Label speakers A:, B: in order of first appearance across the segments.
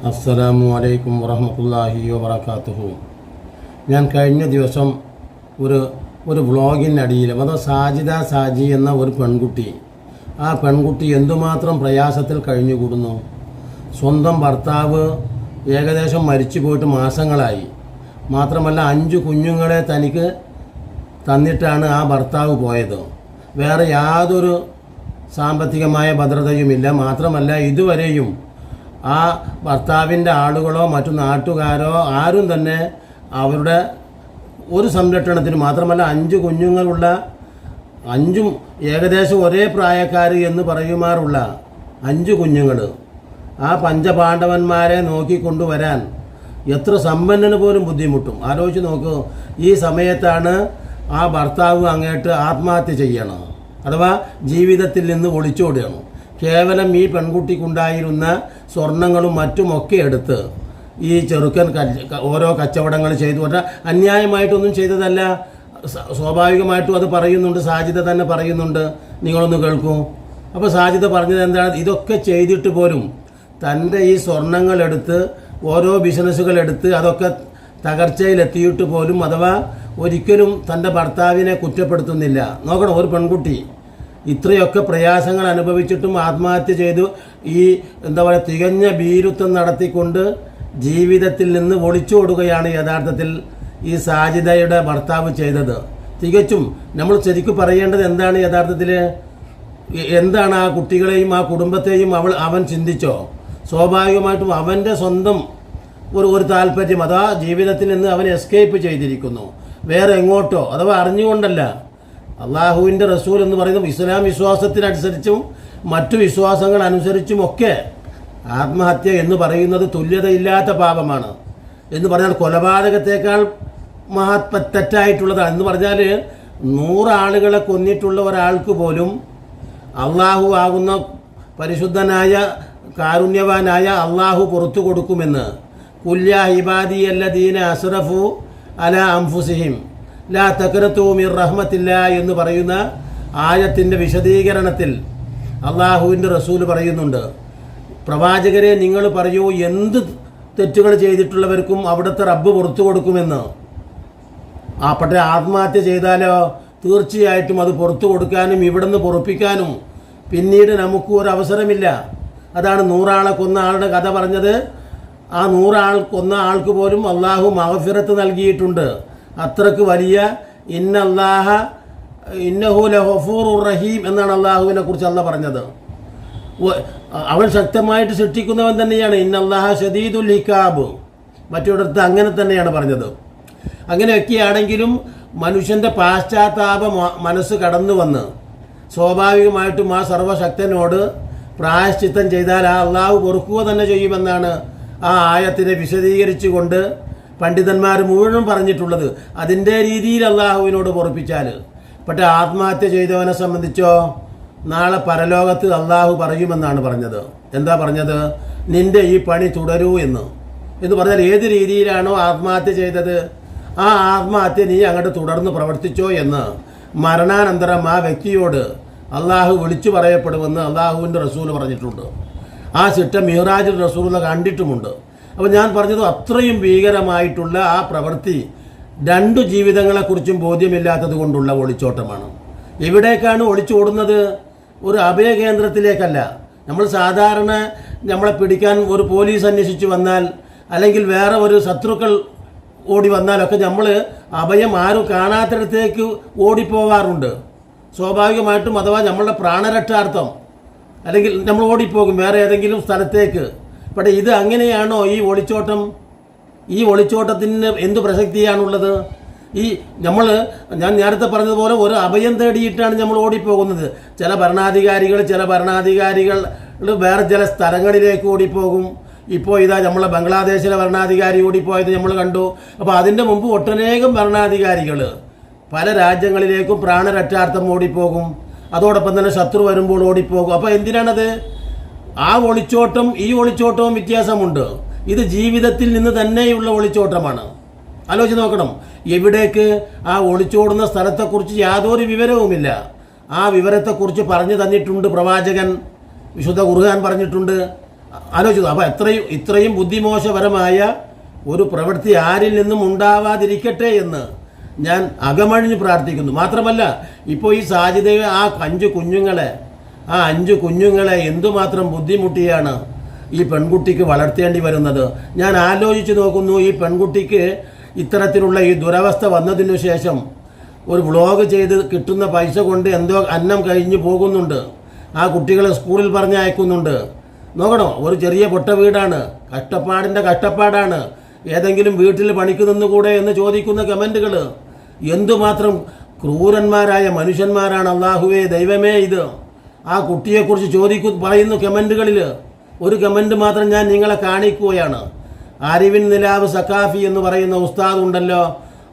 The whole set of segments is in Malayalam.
A: അസ്സലാമു അലൈക്കും വറഹ്മത്തുള്ളാഹി വബറകാതുഹു. ഞാൻ കഴിഞ്ഞ ദിവസം ഒരു വ്ളോഗിനടിയിൽ സാജി എന്ന ഒരു പെൺകുട്ടി, ആ പെൺകുട്ടി എന്തുമാത്രം പ്രയാസത്തിൽ കഴിഞ്ഞുകൂടുന്നു. സ്വന്തം ഭർത്താവ് ഏകദേശം മരിച്ചു പോയിട്ട് മാസങ്ങളായി. മാത്രമല്ല 5 കുഞ്ഞുങ്ങളെ തനിക്ക് തന്നിട്ടാണ് ആ ഭർത്താവ് പോയത്. വേറെ യാതൊരു സാമ്പത്തികമായ ഭദ്രതയുമില്ല. മാത്രമല്ല ഇതുവരെയും ആ ഭർത്താവിൻ്റെ ആളുകളോ മറ്റു നാട്ടുകാരോ ആരും തന്നെ അവരുടെ ഒരു സംരക്ഷണത്തിന്, മാത്രമല്ല 5 കുഞ്ഞുങ്ങളുള്ള 5 ഏകദേശം ഒരേ പ്രായക്കാർ എന്ന് പറയുമാറുള്ള 5 കുഞ്ഞുങ്ങൾ, ആ പഞ്ചപാണ്ഡവന്മാരെ നോക്കിക്കൊണ്ടുവരാൻ എത്ര സമ്പന്നന് പോലും ബുദ്ധിമുട്ടും. ആലോചിച്ച് നോക്കൂ. ഈ സമയത്താണ് ആ ഭർത്താവ് അങ്ങോട്ട് ആത്മഹത്യ ചെയ്യണം, അഥവാ ജീവിതത്തിൽ നിന്ന് ഒളിച്ചോടുകയാണ്. കേവലം ഈ പെൺകുട്ടിക്കുണ്ടായിരുന്ന സ്വർണങ്ങളും മറ്റുമൊക്കെ എടുത്ത് ഈ ചെറുക്കൻ ഓരോ കച്ചവടങ്ങൾ ചെയ്തു. പറഞ്ഞാൽ അന്യായമായിട്ടൊന്നും ചെയ്തതല്ല. സ്വാഭാവികമായിട്ടും അത് പറയുന്നുണ്ട്, സാജിദ തന്നെ പറയുന്നുണ്ട്. നിങ്ങളൊന്ന് കേൾക്കൂ. അപ്പോൾ സാജിദ പറഞ്ഞത് എന്താണ്? ഇതൊക്കെ ചെയ്തിട്ട് പോലും തൻ്റെ ഈ സ്വർണങ്ങളെടുത്ത് ഓരോ ബിസിനസ്സുകളെടുത്ത് അതൊക്കെ തകർച്ചയിലെത്തിയിട്ട് പോലും, അഥവാ ഒരിക്കലും തൻ്റെ ഭർത്താവിനെ കുറ്റപ്പെടുത്തുന്നില്ല. നോക്കണം, ഒരു പെൺകുട്ടി ഇത്രയൊക്കെ പ്രയാസങ്ങൾ അനുഭവിച്ചിട്ടും ആത്മഹത്യ ചെയ്തു. ഈ എന്താ പറയുക, തികഞ്ഞ ഭീരുത്വം നടത്തിക്കൊണ്ട് ജീവിതത്തിൽ നിന്ന് ഒളിച്ചോടുകയാണ് യഥാർത്ഥത്തിൽ ഈ സാജിദയുടെ ഭർത്താവ് ചെയ്തത്. തികച്ചും നമ്മൾ ശരിക്കും പറയേണ്ടത് എന്താണ്? യഥാർത്ഥത്തിൽ എന്താണ് ആ കുട്ടികളെയും ആ കുടുംബത്തെയും അവൻ ചിന്തിച്ചോ? സ്വാഭാവികമായിട്ടും അവൻ്റെ സ്വന്തം ഒരു താല്പര്യം, അഥവാ ജീവിതത്തിൽ നിന്ന് അവൻ എസ്കേപ്പ് ചെയ്തിരിക്കുന്നു. വേറെ എങ്ങോട്ടോ, അഥവാ അറിഞ്ഞുകൊണ്ടല്ല. അള്ളാഹുവിൻ്റെ റസൂൽ എന്ന് പറയുന്നത് ഇസ്ലാം വിശ്വാസത്തിനനുസരിച്ചും മറ്റു വിശ്വാസങ്ങൾ അനുസരിച്ചുമൊക്കെ ആത്മഹത്യ എന്ന് പറയുന്നത് തുല്യതയില്ലാത്ത പാപമാണ്. എന്ന് പറഞ്ഞാൽ കൊലപാതകത്തേക്കാൾ തെറ്റായിട്ടുള്ളതാണ്. എന്ന് പറഞ്ഞാൽ 100 ആളുകളെ കൊന്നിട്ടുള്ള ഒരാൾക്ക് പോലും അള്ളാഹു ആകുന്ന പരിശുദ്ധനായ കാരുണ്യവാനായ അള്ളാഹു പുറത്തു കൊടുക്കുമെന്ന്. കുല്യ ഇബാദിയല്ലദീന അസ്റഫു അലാ അൻഫുസിഹിം ലാ തഖ്നതു മിർ റഹ്മത്തില്ല എന്ന് പറയുന്ന ആയത്തിൻ്റെ വിശദീകരണത്തിൽ അള്ളാഹുവിൻ്റെ റസൂൽ പറയുന്നുണ്ട്, പ്രവാചകരെ നിങ്ങൾ പറയൂ, എന്ത് തെറ്റുകൾ ചെയ്തിട്ടുള്ളവർക്കും അവിടുത്തെ റബ്ബ് പുറത്തു കൊടുക്കുമെന്ന്. പക്ഷേ ആത്മഹത്യ ചെയ്താലോ തീർച്ചയായിട്ടും അത് പുറത്തു കൊടുക്കാനും ഇവിടുന്ന് പൊറുപ്പിക്കാനും പിന്നീട് നമുക്ക് ഒരു അവസരമില്ല. അതാണ് 100 ആളെ കൊന്ന ആളുടെ കഥ പറഞ്ഞത്. ആ 100 ആൾ കൊന്ന ആൾക്ക് പോലും അള്ളാഹു മഗ്ഫിറത്ത് നൽകിയിട്ടുണ്ട്. അത്രക്ക് വലിയ ഇന്നഹു ലഗഫൂറുർ റഹീം എന്നാണ് അള്ളാഹുവിനെ കുറിച്ച് അള്ളാഹ് പറഞ്ഞത്. അവൻ ശക്തമായിട്ട് ശിക്ഷിക്കുന്നവൻ തന്നെയാണ്. ഇന്നല്ലാഹ ശദീദുൽ ഹിക്കാബ്. മറ്റൊരിടത്ത് അങ്ങനെ തന്നെയാണ് പറഞ്ഞത്. അങ്ങനെയൊക്കെയാണെങ്കിലും മനുഷ്യൻ്റെ പാശ്ചാത്താപ മനസ്സ് കടന്നു വന്ന് സ്വാഭാവികമായിട്ടും ആ സർവശക്തനോട് പ്രായശ്ചിത്തം ചെയ്താൽ ആ അള്ളാഹു പൊറുക്കുക തന്നെ ചെയ്യുമെന്നാണ് ആ ആയത്തിനെ വിശദീകരിച്ചുകൊണ്ട് പണ്ഡിതന്മാർ മുഴുവൻ പറഞ്ഞിട്ടുള്ളത്. അതിൻ്റെ രീതിയിൽ അള്ളാഹുവിനോട് പൊറുപ്പിച്ചാൽ. പക്ഷേ ആത്മഹത്യ ചെയ്തവനെ സംബന്ധിച്ചോ നാളെ പരലോകത്ത് അള്ളാഹു പറയുമെന്നാണ് പറഞ്ഞത്. എന്താ പറഞ്ഞത്? നിന്റെ ഈ പണി തുടരൂ എന്ന് പറഞ്ഞാൽ ഏത് രീതിയിലാണോ ആത്മഹത്യ ചെയ്തത് ആ ആത്മഹത്യ നീ അങ്ങോട്ട് തുടർന്ന് പ്രവർത്തിച്ചോ എന്ന് മരണാനന്തരം ആ വ്യക്തിയോട് അള്ളാഹു വിളിച്ചു പറയപ്പെടുമെന്ന് അള്ളാഹുവിൻ്റെ റസൂൽ പറഞ്ഞിട്ടുണ്ട്. ആ ചിട്ട മിഹ്റാജിൽ റസൂൽ കണ്ടിട്ടുമുണ്ട്. അപ്പോൾ ഞാൻ പറഞ്ഞത് അത്രയും ഭീകരമായിട്ടുള്ള ആ പ്രവൃത്തി 2 ജീവിതങ്ങളെക്കുറിച്ചും ബോധ്യമില്ലാത്തത് കൊണ്ടുള്ള ഒളിച്ചോട്ടമാണ്. എവിടേക്കാണ് ഒളിച്ചോടുന്നത്? ഒരു അഭയകേന്ദ്രത്തിലേക്കല്ല. നമ്മൾ സാധാരണ നമ്മളെ പിടിക്കാൻ ഒരു പോലീസ് അന്വേഷിച്ച് വന്നാൽ, അല്ലെങ്കിൽ വേറെ ഒരു ശത്രുക്കൾ ഓടി വന്നാലൊക്കെ നമ്മൾ അഭയം ആരും കാണാത്തിടത്തേക്ക് ഓടിപ്പോകാറുണ്ട് സ്വാഭാവികമായിട്ടും. അഥവാ നമ്മളുടെ പ്രാണരക്ഷാർത്ഥം അല്ലെങ്കിൽ നമ്മൾ ഓടിപ്പോകും വേറെ ഏതെങ്കിലും സ്ഥലത്തേക്ക്. പക്ഷേ ഇത് അങ്ങനെയാണോ ഈ ഒളിച്ചോട്ടം? ഈ ഒളിച്ചോട്ടത്തിന് എന്ത് പ്രസക്തിയാണുള്ളത്? ഞാൻ നേരത്തെ പറഞ്ഞതുപോലെ ഒരു അഭയം തേടിയിട്ടാണ് നമ്മൾ ഓടിപ്പോകുന്നത്. ചില ഭരണാധികാരികൾ വേറെ ചില സ്ഥലങ്ങളിലേക്ക് ഓടിപ്പോകും. ഇപ്പോൾ ഇതാ നമ്മളെ ബംഗ്ലാദേശിലെ ഭരണാധികാരി ഓടിപ്പോയത് നമ്മൾ കണ്ടു. അപ്പോൾ അതിൻ്റെ മുമ്പ് ഒട്ടനേകം ഭരണാധികാരികൾ പല രാജ്യങ്ങളിലേക്കും പ്രാണരക്ഷാർത്ഥം ഓടിപ്പോകും. അതോടൊപ്പം തന്നെ ശത്രു വരുമ്പോൾ ഓടിപ്പോകും. അപ്പോൾ എന്തിനാണത്? ആ ഒളിച്ചോട്ടം ഈ ഒളിച്ചോട്ടവും വ്യത്യാസമുണ്ട്. ഇത് ജീവിതത്തിൽ നിന്ന് തന്നെയുള്ള ഒളിച്ചോട്ടമാണ്. ആലോചിച്ച് നോക്കണം. എവിടേക്ക്? ആ ഒളിച്ചോടുന്ന സ്ഥലത്തെക്കുറിച്ച് യാതൊരു വിവരവുമില്ല. ആ വിവരത്തെക്കുറിച്ച് പറഞ്ഞു തന്നിട്ടുണ്ട് പ്രവാചകൻ. വിശുദ്ധ ഖുർആൻ പറഞ്ഞിട്ടുണ്ട്. ആലോചിച്ചു. അപ്പോൾ ഇത്രയും ബുദ്ധിമോശപരമായ ഒരു പ്രവൃത്തി ആരിൽ നിന്നും ഉണ്ടാവാതിരിക്കട്ടെ എന്ന് ഞാൻ അകമഴിഞ്ഞ് പ്രാർത്ഥിക്കുന്നു. മാത്രമല്ല, ഇപ്പോൾ ഈ സാജിദയെ ആ 5 കുഞ്ഞുങ്ങളെ എന്തുമാത്രം ബുദ്ധിമുട്ടിയാണ് ഈ പെൺകുട്ടിക്ക് വളർത്തേണ്ടി വരുന്നത്. ഞാൻ ആലോചിച്ച് നോക്കുന്നു, ഈ പെൺകുട്ടിക്ക് ഇത്തരത്തിലുള്ള ഈ ദുരവസ്ഥ വന്നതിനു ശേഷം ഒരു വ്ളോഗ് ചെയ്ത് കിട്ടുന്ന പൈസ കൊണ്ട് എന്തോ അന്നം കഴിഞ്ഞ് പോകുന്നുണ്ട്. ആ കുട്ടികളെ സ്കൂളിൽ പറഞ്ഞയക്കുന്നുണ്ട്. നോക്കണോ, ഒരു ചെറിയ പൊട്ട വീടാണ്, കഷ്ടപ്പാടാണ്. ഏതെങ്കിലും വീട്ടിൽ പണിക്ക് നിന്നുകൂടെ എന്ന് ചോദിക്കുന്ന കമൻറ്റുകൾ. എന്തുമാത്രം ക്രൂരന്മാരായ മനുഷ്യന്മാരാണ് അള്ളാഹുവേ, ദൈവമേ ഇത്. ആ കുട്ടിയെക്കുറിച്ച് പറയുന്നു കമൻറ്റുകളിൽ. ഒരു കമൻറ്റ് മാത്രം ഞാൻ നിങ്ങളെ കാണിക്കുകയാണ്. അറിവിൻ നിലാവ് സക്കാഫി എന്ന് പറയുന്ന ഉസ്താദ് ഉണ്ടല്ലോ,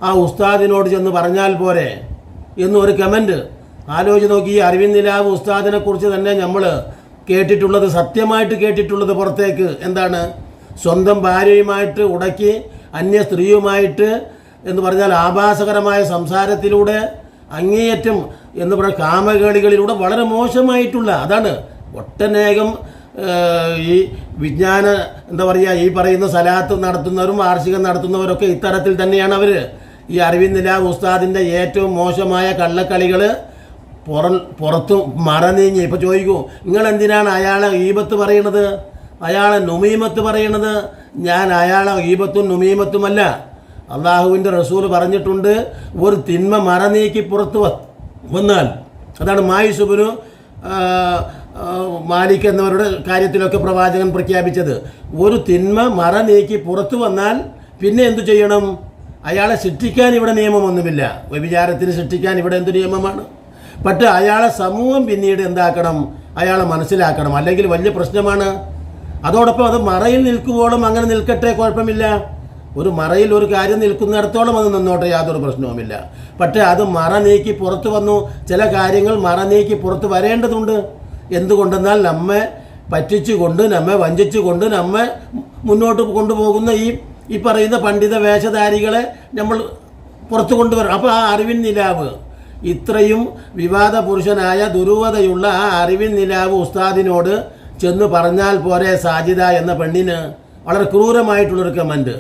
A: ആ ഉസ്താദിനോട് ചെന്ന് പറഞ്ഞാൽ പോരെ എന്നൊരു കമൻറ്റ്. ആലോചിച്ച് നോക്കി, ഈ അറിവിൻ നിലാവ് ഉസ്താദിനെ കുറിച്ച് തന്നെ നമ്മൾ കേട്ടിട്ടുള്ളത്, സത്യമായിട്ട് കേട്ടിട്ടുള്ളത് പുറത്തേക്ക് എന്താണ്? സ്വന്തം ഭാര്യയുമായിട്ട് ഉടക്കി അന്യ സ്ത്രീയുമായിട്ട് എന്ന് പറഞ്ഞാൽ ആഭാസകരമായ സംസാരത്തിലൂടെ അങ്ങേയറ്റം എന്ന് പറയുന്ന കാമകേളികളിലൂടെ വളരെ മോശമായിട്ടുള്ള, അതാണ് ഒട്ടനേകം ഈ വിജ്ഞാന എന്താ പറയുക, ഈ പറയുന്ന സലാത്ത് നടത്തുന്നവരും വാർഷികം നടത്തുന്നവരൊക്കെ ഇത്തരത്തിൽ തന്നെയാണ് അവർ. ഈ അറിവിൻ നിലാവ് ഉസ്താദിൻ്റെ ഏറ്റവും മോശമായ കള്ളക്കളികൾ പുറത്തു മറനീങ്ങി. ഇപ്പോൾ ചോദിക്കൂ, നിങ്ങൾ എന്തിനാണ് അയാളെ ഗീബത്ത് പറയണത്, അയാളെ നുമീമത്ത് പറയണത്? ഞാൻ അയാളെ ഗീബത്തും നുമീമത്തുമല്ല. അള്ളാഹുവിൻ്റെ റസൂൽ പറഞ്ഞിട്ടുണ്ട്, ഒരു തിന്മ മറനീക്കി പുറത്തു വന്നാൽ, അതാണ് മായിസുബിനു മാലിക് എന്നവരുടെ കാര്യത്തിലൊക്കെ പ്രവാചകൻ പ്രഖ്യാപിച്ചത്. ഒരു തിന്മ മറനീക്കി പുറത്തു വന്നാൽ പിന്നെ എന്തു ചെയ്യണം? അയാളെ ശിക്ഷിക്കാൻ ഇവിടെ നിയമമൊന്നുമില്ല. വ്യഭിചാരത്തിന് ശിക്ഷിക്കാൻ ഇവിടെ എന്ത് നിയമമാണ്? പക്ഷേ അയാളെ സമൂഹം പിന്നീട് എന്താക്കണം? അയാളെ മനസ്സിലാക്കണം, അല്ലെങ്കിൽ വലിയ പ്രശ്നമാണ്. അതോടൊപ്പം അത് മറയിൽ നിൽക്കുവോളം അങ്ങനെ നിൽക്കട്ടെ, കുഴപ്പമില്ല. ഒരു മറയിൽ ഒരു കാര്യം നിൽക്കുന്നിടത്തോളം അത് നിന്നോട്ടെ, യാതൊരു പ്രശ്നവുമില്ല. പക്ഷേ അത് മറ നീക്കി പുറത്തു വന്നു. ചില കാര്യങ്ങൾ മറ നീക്കി പുറത്ത് വരേണ്ടതുണ്ട്. എന്തുകൊണ്ടെന്നാൽ നമ്മെ പറ്റിച്ചുകൊണ്ട്, നമ്മെ വഞ്ചിച്ചുകൊണ്ട് നമ്മെ മുന്നോട്ട് കൊണ്ടുപോകുന്ന ഈ പറയുന്ന പണ്ഡിത വേഷധാരികളെ നമ്മൾ പുറത്തു കൊണ്ടുവരണം. അപ്പോൾ ആ അറിവിൻ നിലാവ്, ഇത്രയും വിവാദ പുരുഷനായ ദുരൂഹതയുള്ള ആ അറിവിൻ നിലാവ് ഉസ്താദിനോട് ചെന്ന് പറഞ്ഞാൽ പോരെ സാജിദ എന്ന പെണ്ണിന്? വളരെ ക്രൂരമായിട്ടുള്ളൊരു കമൻറ്റ്.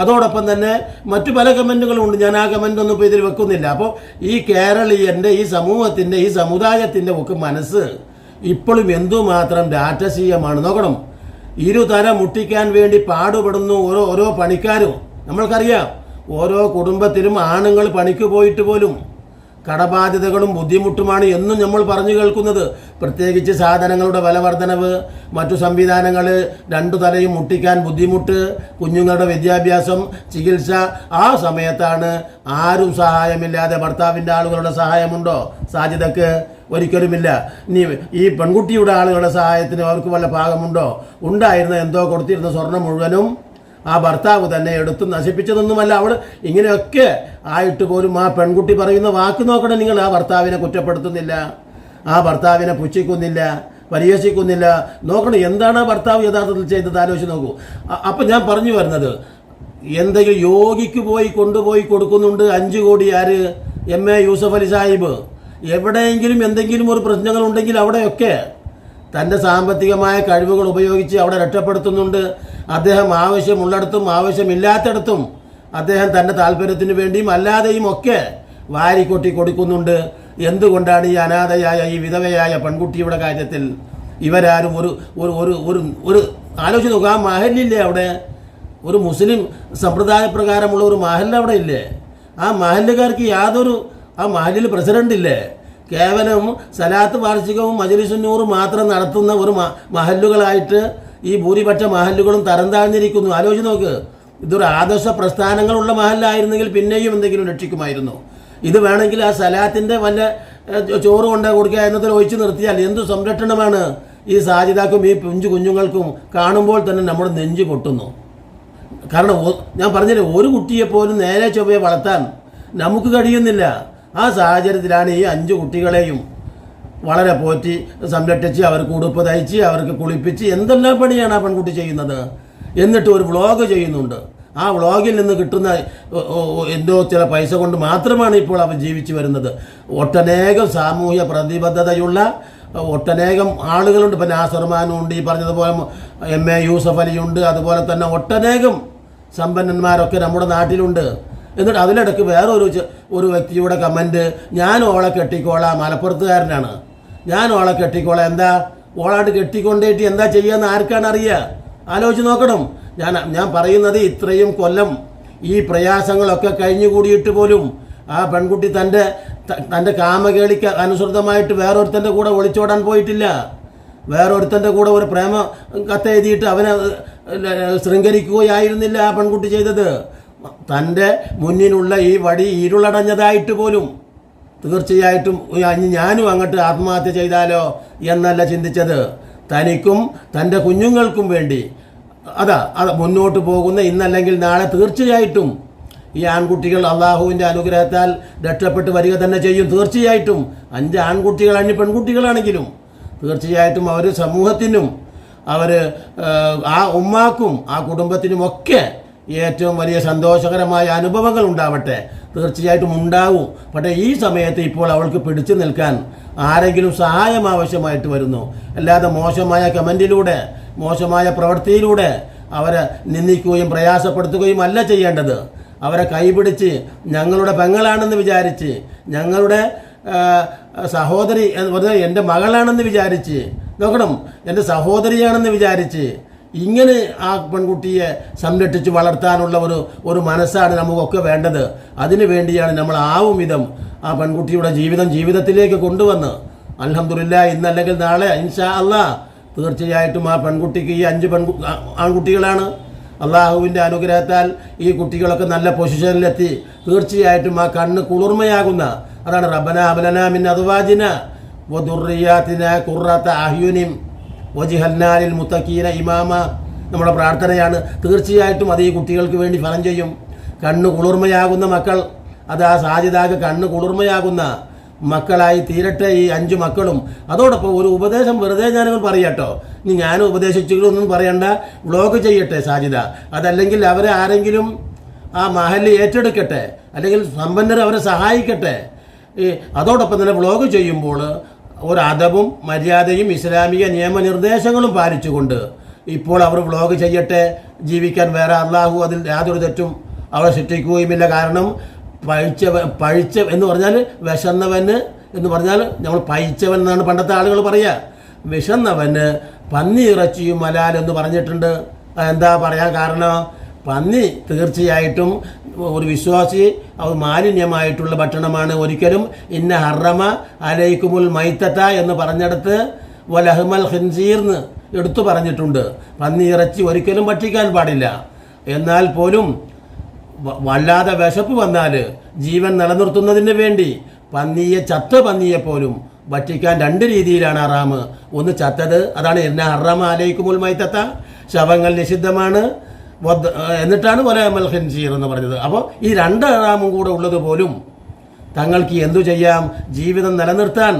A: അതോടൊപ്പം തന്നെ മറ്റു പല കമൻറ്റുകളുണ്ട്. ഞാൻ ആ കമൻ്റൊന്നും ഇപ്പോൾ ഇതിൽ വെക്കുന്നില്ല. അപ്പോൾ ഈ കേരളീയൻ്റെ, ഈ സമൂഹത്തിൻ്റെ, ഈ സമുദായത്തിൻ്റെ ഒക്കെ മനസ്സ് ഇപ്പോഴും എന്തുമാത്രം രാക്ഷസീയമാണ്. നോക്കണം, ഇരുതല മുട്ടിക്കാൻ വേണ്ടി പാടുപെടുന്നു ഓരോ പണിക്കാരും. നമ്മൾക്കറിയാം, ഓരോ കുടുംബത്തിലും ആണുങ്ങൾ പണിക്ക് പോയിട്ട് പോലും കടബാധ്യതകളും ബുദ്ധിമുട്ടുമാണ് എന്നും നമ്മൾ പറഞ്ഞു കേൾക്കുന്നത്. പ്രത്യേകിച്ച് സാധനങ്ങളുടെ വില വർധനവ്, മറ്റു സംവിധാനങ്ങൾ, 2 തലയും മുട്ടിക്കാൻ ബുദ്ധിമുട്ട്, കുഞ്ഞുങ്ങളുടെ വിദ്യാഭ്യാസം, ചികിത്സ. ആ സമയത്താണ് ആരും സഹായമില്ലാതെ, ഭർത്താവിൻ്റെ ആളുകളുടെ സഹായമുണ്ടോ സാജിദക്ക്? ഒരിക്കലുമില്ല. ഇനി ഈ പെൺകുട്ടിയുടെ ആളുകളുടെ സഹായത്തിന് അവർക്ക് വല്ല പാകമുണ്ടോ? ഉണ്ടായിരുന്ന എന്തോ കൊടുത്തിരുന്ന സ്വർണം മുഴുവനും ആ ഭർത്താവ് തന്നെ എടുത്ത് നശിപ്പിച്ചതൊന്നുമല്ല. അവൾ ഇങ്ങനെയൊക്കെ ആയിട്ട് പോലും ആ പെൺകുട്ടി പറയുന്ന വാക്ക് നോക്കണം നിങ്ങൾ. ആ ഭർത്താവിനെ കുറ്റപ്പെടുത്തുന്നില്ല, ആ ഭർത്താവിനെ പുച്ഛിക്കുന്നില്ല, പരിഹസിക്കുന്നില്ല. നോക്കണം എന്താണ് ആ ഭർത്താവ് യഥാർത്ഥത്തിൽ ചെയ്തത്, ആലോചിച്ച് നോക്കൂ. അപ്പം ഞാൻ പറഞ്ഞു വരുന്നത്, എന്തെങ്കിലും യോഗിക്ക് കൊണ്ടുപോയി കൊടുക്കുന്നുണ്ട് 5 കോടി. ആര്? MA യൂസഫ് അലി സാഹിബ്. എവിടെയെങ്കിലും എന്തെങ്കിലും ഒരു പ്രശ്നങ്ങളുണ്ടെങ്കിൽ അവിടെയൊക്കെ തൻ്റെ സാമ്പത്തികമായ കഴിവുകൾ ഉപയോഗിച്ച് അവിടെ രക്ഷപ്പെടുത്തുന്നുണ്ട്. അദ്ദേഹം ആവശ്യമുള്ളിടത്തും ആവശ്യമില്ലാത്തിടത്തും അദ്ദേഹം തൻ്റെ താല്പര്യത്തിന് വേണ്ടിയും അല്ലാതെയും ഒക്കെ വാരിക്കൊട്ടി കൊടുക്കുന്നുണ്ട്. എന്തുകൊണ്ടാണ് ഈ അനാഥയായ, ഈ വിധവയായ പെൺകുട്ടിയുടെ കാര്യത്തിൽ ഇവരാരും ഒരു ആലോചിച്ച് നോക്കുക. ആ മഹലില്ലേ അവിടെ? ഒരു മുസ്ലിം സമ്പ്രദായ പ്രകാരമുള്ള ഒരു മഹൽ അവിടെ ഇല്ലേ? ആ മഹല്ലുകാർക്ക് ആ മഹലിൽ പ്രസിഡന്റ് ഇല്ലേ? കേവലം സലാത്ത് വാർഷികവും മജ്ലിസുന്നൂറും മാത്രം നടത്തുന്ന ഒരു മഹല്ലുകളായിട്ട് ഈ ഭൂരിപക്ഷ മഹല്ലുകളും തരം താഴ്ന്നിരിക്കുന്നു. ആലോചിച്ച് നോക്ക്. ഇതൊരു ആദർശ പ്രസ്ഥാനങ്ങളുള്ള മഹല്ലായിരുന്നെങ്കിൽ പിന്നെയും എന്തെങ്കിലും രക്ഷിക്കുമായിരുന്നു. ഇത് വേണമെങ്കിൽ ആ സലാത്തിൻ്റെ വല്ല ചോറ് കൊണ്ടേ കൊടുക്കുക എന്നതിൽ ഒഴിച്ചു നിർത്തിയാൽ എന്തു സംരക്ഷണമാണ് ഈ സാജിദാക്കും ഈ കുഞ്ഞുങ്ങൾക്കും? കാണുമ്പോൾ തന്നെ നമ്മുടെ നെഞ്ച് പൊട്ടുന്നു. കാരണം ഞാൻ പറഞ്ഞില്ലേ, ഒരു കുട്ടിയെപ്പോലും നേരെ ചൊവ്വയെ വളർത്താൻ നമുക്ക് കഴിയുന്നില്ല. ആ സാഹചര്യത്തിലാണ് ഈ 5 കുട്ടികളെയും വളരെ പോറ്റി സംരക്ഷിച്ച് അവർക്ക് ഉടുപ്പ് തയ്ച്ച് അവർക്ക് കുളിപ്പിച്ച് എന്തെല്ലാം പണിയാണ് ആ പെൺകുട്ടി ചെയ്യുന്നത്. എന്നിട്ട് ഒരു വ്ളോഗ് ചെയ്യുന്നുണ്ട്. ആ വ്ളോഗിൽ നിന്ന് കിട്ടുന്ന എന്തോ ചില പൈസ കൊണ്ട് മാത്രമാണ് ഇപ്പോൾ അവർ ജീവിച്ചു വരുന്നത്. ഒട്ടനേകം സാമൂഹ്യ പ്രതിബദ്ധതയുള്ള ഒട്ടനേകം ആളുകളുണ്ട്. ഇപ്പം നാസർമാനുണ്ട്, ഈ പറഞ്ഞതുപോലെ MA യൂസഫ് അലിയുണ്ട്, അതുപോലെ തന്നെ ഒട്ടനേകം സമ്പന്നന്മാരൊക്കെ നമ്മുടെ നാട്ടിലുണ്ട്. എന്നിട്ട് അതിലിടയ്ക്ക് ഒരു വ്യക്തിയുടെ കമൻറ്റ്, ഞാൻ ഓളെ കെട്ടിക്കോളാം, മലപ്പുറത്തുകാരനാണ്, ഞാൻ ഓളെ കെട്ടിക്കോളാം, എന്താ ഓളായിട്ട് കെട്ടിക്കൊണ്ടേറ്റ് എന്താ ചെയ്യുകയെന്ന് ആർക്കാണ് അറിയുക? ആലോചിച്ച് നോക്കണം. ഞാൻ പറയുന്നത് ഇത്രയും കൊല്ലം ഈ പ്രയാസങ്ങളൊക്കെ കഴിഞ്ഞുകൂടിയിട്ട് പോലും ആ പെൺകുട്ടി തൻ്റെ കാമകേളിക്ക് അനുസൃതമായിട്ട് വേറൊരുത്തൻ്റെ കൂടെ ഒളിച്ചോടാൻ പോയിട്ടില്ല. വേറൊരുത്തൻ്റെ കൂടെ ഒരു പ്രേമ കത്തെഴുതിയിട്ട് അവനെ ശൃംഖരിക്കുകയായിരുന്നില്ല ആ പെൺകുട്ടി ചെയ്തത്. തൻ്റെ മുന്നിലുള്ള ഈ വടി ഇരുളടഞ്ഞതായിട്ട് പോലും തീർച്ചയായിട്ടും ഞാനും അങ്ങോട്ട് ആത്മഹത്യ ചെയ്താലോ എന്നല്ല ചിന്തിച്ചത്. തനിക്കും തൻ്റെ കുഞ്ഞുങ്ങൾക്കും വേണ്ടി അത് മുന്നോട്ട് പോകുന്ന ഇന്നല്ലെങ്കിൽ നാളെ തീർച്ചയായിട്ടും ഈ ആൺകുട്ടികൾ അള്ളാഹുവിൻ്റെ അനുഗ്രഹത്താൽ രക്ഷപ്പെട്ട് വരിക തന്നെ ചെയ്യും. തീർച്ചയായിട്ടും 5 ആൺകുട്ടികൾ 5 പെൺകുട്ടികളാണെങ്കിലും തീർച്ചയായിട്ടും അവർ സമൂഹത്തിനും അവർ ആ ഉമ്മാക്കും ആ കുടുംബത്തിനുമൊക്കെ ഏറ്റവും വലിയ സന്തോഷകരമായ അനുഭവങ്ങൾ ഉണ്ടാവട്ടെ. തീർച്ചയായിട്ടും ഉണ്ടാവും. പക്ഷേ ഈ സമയത്ത് ഇപ്പോൾ അവൾക്ക് പിടിച്ചു നിൽക്കാൻ ആരെങ്കിലും സഹായം ആവശ്യമായിട്ട് വരുന്നു. അല്ലാതെ മോശമായ കമൻറ്റിലൂടെ മോശമായ പ്രവൃത്തിയിലൂടെ അവരെ നിന്ദിക്കുകയും പ്രയാസപ്പെടുത്തുകയും അല്ല ചെയ്യേണ്ടത്. അവരെ കൈപിടിച്ച് ഞങ്ങളുടെ പെങ്ങളാണെന്ന് വിചാരിച്ച്, ഞങ്ങളുടെ സഹോദരി എന്ന് പറഞ്ഞാൽ എൻ്റെ മകളാണെന്ന് വിചാരിച്ച് നോക്കണം, എൻ്റെ സഹോദരിയാണെന്ന് വിചാരിച്ച് ഇങ്ങനെ ആ പെൺകുട്ടിയെ സംരക്ഷിച്ച് വളർത്താനുള്ള ഒരു മനസ്സാണ് നമുക്കൊക്കെ വേണ്ടത്. അതിനു വേണ്ടിയാണ് നമ്മൾ ആവും വിധം ആ പെൺകുട്ടിയുടെ ജീവിതത്തിലേക്ക് കൊണ്ടുവന്ന് അൽഹംദുലില്ലാഹ് ഇന്നല്ലെങ്കിൽ നാളെ ഇൻഷാ അല്ലാഹ് തീർച്ചയായിട്ടും ആ പെൺകുട്ടിക്ക് ഈ 5 ആൺകുട്ടികളാണ്. അള്ളാഹുവിൻ്റെ അനുഗ്രഹത്താൽ ഈ കുട്ടികളൊക്കെ നല്ല പൊസിഷനിലെത്തി തീർച്ചയായിട്ടും ആ കണ്ണ് കുളിർമയാകുന്ന, അതാണ് റബ്ബനാ ഹബ് മിൻ അസ്വാജിനാ വദുർരിയാതിനാ ഖുർറത അഹ്യുനിൻ വജ്അൽനാ ലിൽ മുത്തഖീന ഇമാമ നമ്മുടെ പ്രാർത്ഥനയാണ്. തീർച്ചയായിട്ടും അത് ഈ കുട്ടികൾക്ക് വേണ്ടി ഫലം ചെയ്യും. കണ്ണ് കുളിർമയാകുന്ന മക്കൾ, അത് ആ സാജിദാക്ക് കണ്ണ് കുളിർമയാകുന്ന മക്കളായി തീരട്ടെ ഈ 5 മക്കളും. അതോടൊപ്പം ഒരു ഉപദേശം വെറുതെ ഞാനങ്ങൾ പറയാട്ടോ, ഇനി ഞാൻ ഉപദേശിച്ചൊന്നും പറയണ്ട, വ്ളോഗ് ചെയ്യട്ടെ സാജിദ. അതല്ലെങ്കിൽ അവരെ ആരെങ്കിലും ആ മഹല്ല് ഏറ്റെടുക്കട്ടെ, അല്ലെങ്കിൽ സമ്പന്നർ അവരെ സഹായിക്കട്ടെ. അതോടൊപ്പം തന്നെ വ്ളോഗ് ചെയ്യുമ്പോൾ ഒരു അദബും മര്യാദയും ഇസ്ലാമിക നിയമനിർദ്ദേശങ്ങളും പാലിച്ചുകൊണ്ട് ഇപ്പോൾ അവർ വ്ളോഗ് ചെയ്യട്ടെ. ജീവിക്കാൻ വേറെ അള്ളാഹു അതിൽ യാതൊരു തെറ്റും അവരെ ശിക്ഷിക്കുകയുമില്ല. കാരണം പഴിച്ച എന്ന് പറഞ്ഞാൽ വിശന്നവന് എന്ന് പറഞ്ഞാൽ നമ്മൾ പഴിച്ചവൻ എന്നാണ് പണ്ടത്തെ ആളുകൾ പറയുക. വിശന്നവന് പന്നി ഇറച്ചിയും ഹലാൽ എന്ന് പറഞ്ഞിട്ടുണ്ട്. എന്താ പറയാൻ കാരണം? പന്നി തീർച്ചയായിട്ടും ഒരു വിശ്വാസി അത് മാലിന്യമായിട്ടുള്ള ഭക്ഷണമാണ്. ഒരിക്കലും ഇന്ന ഹറമ അലൈക്കുമുൽ മൈത്തത്ത എന്ന് പറഞ്ഞിടത്ത് വലഹ്മൽ ഖിൻസീർന്ന് എടുത്തു പറഞ്ഞിട്ടുണ്ട്. പന്നി ഇറച്ചി ഒരിക്കലും ഭക്ഷിക്കാൻ പാടില്ല. എന്നാൽ പോലും വല്ലാതെ വിശപ്പ് വന്നാൽ ജീവൻ നിലനിർത്തുന്നതിന് വേണ്ടി ചത്ത പന്നിയെ പോലും ഭക്ഷിക്കാൻ 2 രീതിയിലാണ് ഹറാമ്. ഒന്ന് ചത്തത്, അതാണ് ഇന്ന ഹറമ അലൈക്കുമുൽ മൈത്തത്ത, ശവങ്ങൾ നിഷിദ്ധമാണ്. എന്നിട്ടാണ് വലഹ്മൽ ഖിൻസീർ എന്ന് പറഞ്ഞത്. അപ്പോൾ ഈ 2 ഹറാമും കൂടെ ഉള്ളത് പോലും തങ്ങൾക്ക് എന്തു ചെയ്യാം? ജീവിതം നിലനിർത്താൻ,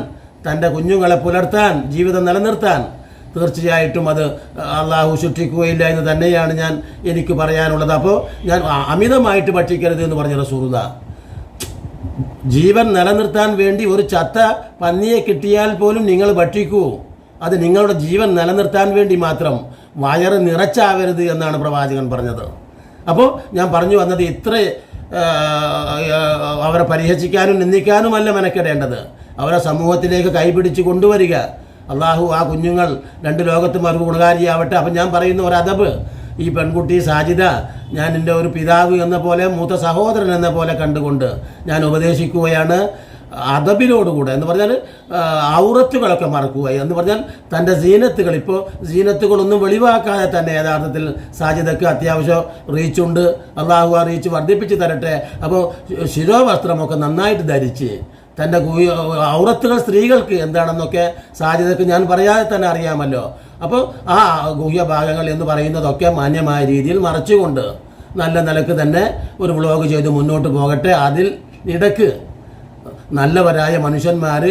A: തൻ്റെ കുഞ്ഞുങ്ങളെ പുലർത്താൻ, ജീവിതം നിലനിർത്താൻ തീർച്ചയായിട്ടും അത് അള്ളാഹു ശിക്ഷിക്കുകയില്ല എന്ന് തന്നെയാണ് എനിക്ക് പറയാനുള്ളത്. അപ്പോൾ ഞാൻ അമിതമായിട്ട് ഭക്ഷിക്കരുത് എന്ന് പറഞ്ഞ റസൂലുള്ളാഹ്. ജീവൻ നിലനിർത്താൻ വേണ്ടി ഒരു ചത്ത പന്നിയെ കിട്ടിയാൽ പോലും നിങ്ങൾ ഭക്ഷിക്കൂ. അത് നിങ്ങളുടെ ജീവൻ നിലനിർത്താൻ വേണ്ടി മാത്രം, വയറ് നിറച്ചാവരുത് എന്നാണ് പ്രവാചകൻ പറഞ്ഞത്. അപ്പോൾ ഞാൻ പറഞ്ഞു വന്നത് ഇത്ര അവരെ പരിഹസിക്കാനും നിന്ദിക്കാനുമല്ല മെനക്കെടേണ്ടത്. അവരെ സമൂഹത്തിലേക്ക് കൈപിടിച്ച് കൊണ്ടുവരിക. അള്ളാഹു ആ കുഞ്ഞുങ്ങൾ 2 ലോകത്തും അവർക്ക് ഗുണകാരിയാവട്ടെ. അപ്പം ഞാൻ പറയുന്ന ഒരു അദബ്, ഈ പെൺകുട്ടി സാജിദ ഞാൻ എൻ്റെ ഒരു പിതാവ് എന്ന പോലെ, മൂത്ത സഹോദരൻ എന്ന പോലെ കണ്ടുകൊണ്ട് ഞാൻ ഉപദേശിക്കുകയാണ്. അദബിനോടുകൂടെ എന്ന് പറഞ്ഞാൽ ഔറത്തുകളൊക്കെ മറക്കുക എന്ന് പറഞ്ഞാൽ തൻ്റെ സീനത്തുകൾ, ഇപ്പോൾ സീനത്തുകളൊന്നും വെളിവാക്കാതെ തന്നെ യഥാർത്ഥത്തിൽ സാജിദക്ക് അത്യാവശ്യം റീച്ചുണ്ട്. അള്ളാഹു ആ റീച്ച് വർദ്ധിപ്പിച്ച് തരട്ടെ. അപ്പോൾ ശിരോവസ്ത്രമൊക്കെ നന്നായിട്ട് ധരിച്ച് തൻ്റെ ഔറത്തുകൾ സ്ത്രീകൾക്ക് എന്താണെന്നൊക്കെ സാജിദക്ക് ഞാൻ പറയാതെ തന്നെ അറിയാമല്ലോ. അപ്പോൾ ആ ഗുഹ്യഭാഗങ്ങൾ എന്ന് പറയുന്നതൊക്കെ മാന്യമായ രീതിയിൽ മറച്ചുകൊണ്ട് നല്ല നിലക്ക് തന്നെ ഒരു വ്ളോഗ് ചെയ്ത് മുന്നോട്ട് പോകട്ടെ. അതിൽ ഇടയ്ക്ക് നല്ലവരായ മനുഷ്യന്മാർ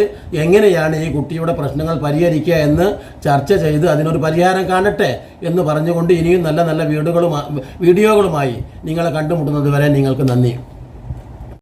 A: എങ്ങനെയാണ് ഈ കുട്ടിയുടെ പ്രശ്നങ്ങൾ പരിഹരിക്കുക എന്ന് ചർച്ച ചെയ്ത് അതിനൊരു പരിഹാരം കാണട്ടെ എന്ന് പറഞ്ഞുകൊണ്ട് ഇനിയും നല്ല നല്ല വീഡിയോകളുമായി നിങ്ങളെ കണ്ടുമുട്ടുന്നത് വരെ നിങ്ങൾക്ക് നന്ദി.